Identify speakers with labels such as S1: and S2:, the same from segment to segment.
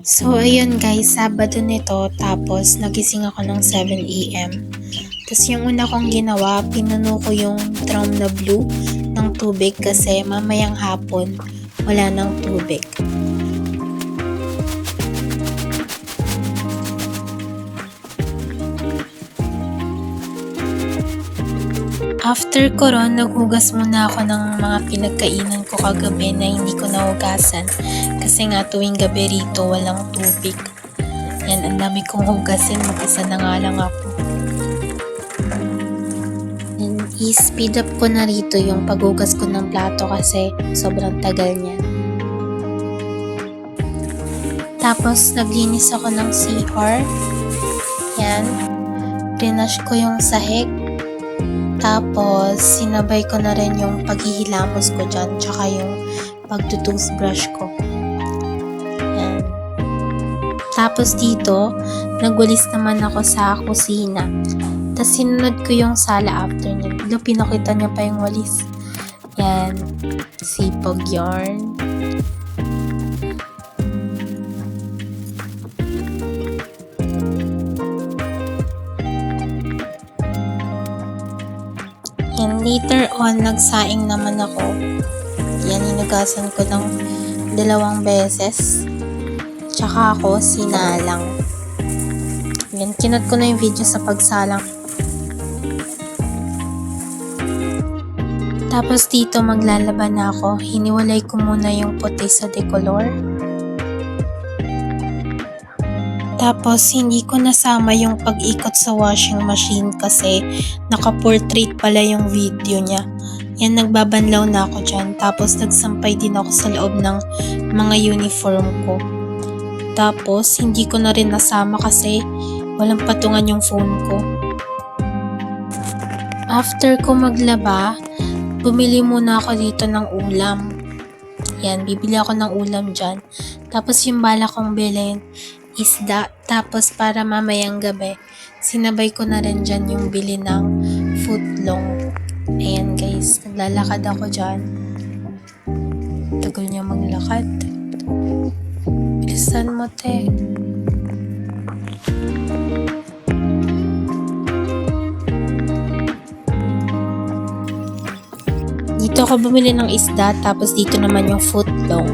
S1: So, ayun guys, Sabado nito, tapos nagising ako ng 7 AM. Tapos yung una kong ginawa, pinuno ko yung drum na blue ng tubig kasi mamayang hapon wala ng tubig. After ko ron, naghugas muna ako ng mga pinagkainan ko kagabi na hindi ko nahugasan kasi nga tuwing gabi rito walang tubig. Yan, ang dami kong hugasin, mag-isa na nga lang ako. And i-speed up ko na rito yung paghugas ko ng plato kasi sobrang tagal niya. Tapos naglinis ako ng CR. Yan, rinash ko yung sahig. Tapos, sinabay ko na rin yung paghihilamos ko dyan, tsaka yung pagtutoothbrush ko. Yan. Tapos dito, nagwalis naman ako sa kusina. Tapos sinunod ko yung sala after niya. Bigla pinakita niya pa yung walis. Yan. Sipag yarn. And later on, nagsaing naman ako. Yan, hinugasan ko ng 2 beses. Tsaka ako sinalang. Yan, kinot ko na yung video sa pagsalang. Tapos dito maglalaban na ako. Hiniwalay ko muna yung puti sa decolor. Tapos, hindi ko nasama yung pag-ikot sa washing machine kasi naka-portrait pala yung video niya. Yan, nagbabanlaw na ako dyan. Tapos, nagsampay din ako sa loob ng mga uniform ko. Tapos, hindi ko na rin nasama kasi walang patungan yung phone ko. After ko maglaba, bumili muna ako dito ng ulam. Yan, bibili ako ng ulam dyan. Tapos, yung bala kong bilhin, isda. Tapos para mamayang gabi, sinabay ko na rin dyan yung bili ng footlong. Ayan guys, naglalakad ako dyan. Tagal niya maglakad. Bilisan mo, te. Dito ako bumili ng isda, tapos dito naman yung footlong.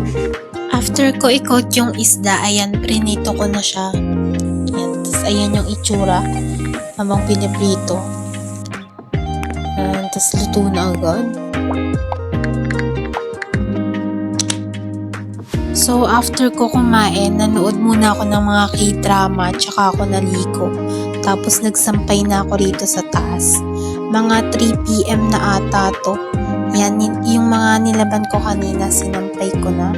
S1: After ko i-coat yung isda, ayan, prinito ko na siya. Ayan, tapos ayan yung itsura habang piniprito. Ayan, tapos luto na agad. So, after ko kumain, nanood muna ako ng mga K-drama, tsaka ako naliko. Tapos nagsampay na ako rito sa taas. Mga 3 PM na ata to. Yan, yung mga nilaban ko kanina, sinampay ko na.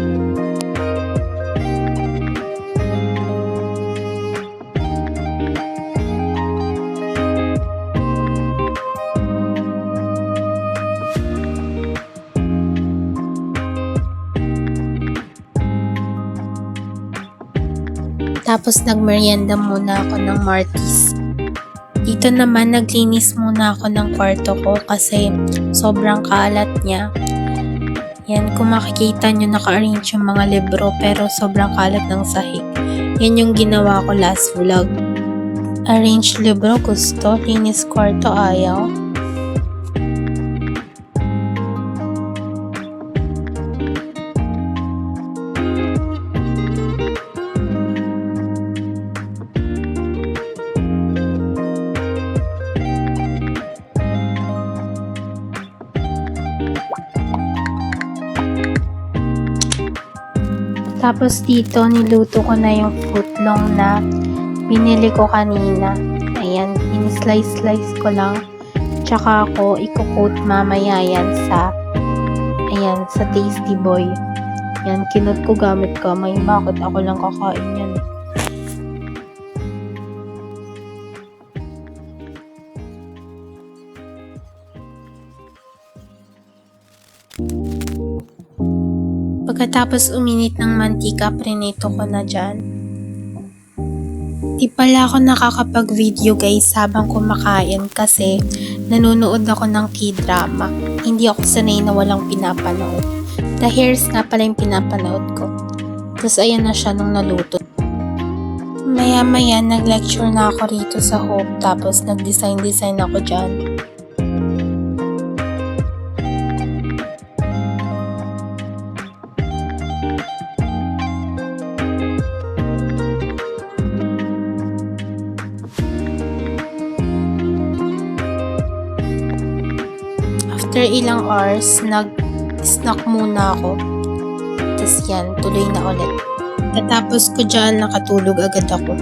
S1: Tapos nagmerienda muna ako ng Martis. Dito naman naglinis muna ako ng kwarto ko kasi sobrang kalat niya. Yan, kung makikita nyo naka-arrange yung mga libro pero sobrang kalat ng sahig. Yan yung ginawa ko last vlog. Arrange libro gusto, linis kwarto ayaw. Tapos dito, niluto ko na yung footlong na binili ko kanina. Ayan, in-slice-slice ko lang. Tsaka ako, i-coat mamaya yan sa, ayan, sa Tasty Boy. Yan, kinot ko gamit kamay. Bakit ako lang kakain yan? Pagkatapos uminit ng mantika, prinito ko na dyan. Di pala ako nakakapag-video guys habang kumakain kasi nanonood ako ng K-drama. Hindi ako sanay na walang pinapanood. The Hairs nga pala yung pinapanood ko. Tapos ayan na siya nung naluto. Maya-maya nag-lecture na ako rito sa Hope tapos nag-design ako dyan. After ilang hours, nag-snack muna ako. Tapos yan, tuloy na ulit. Katapos ko dyan, nakatulog agad ako.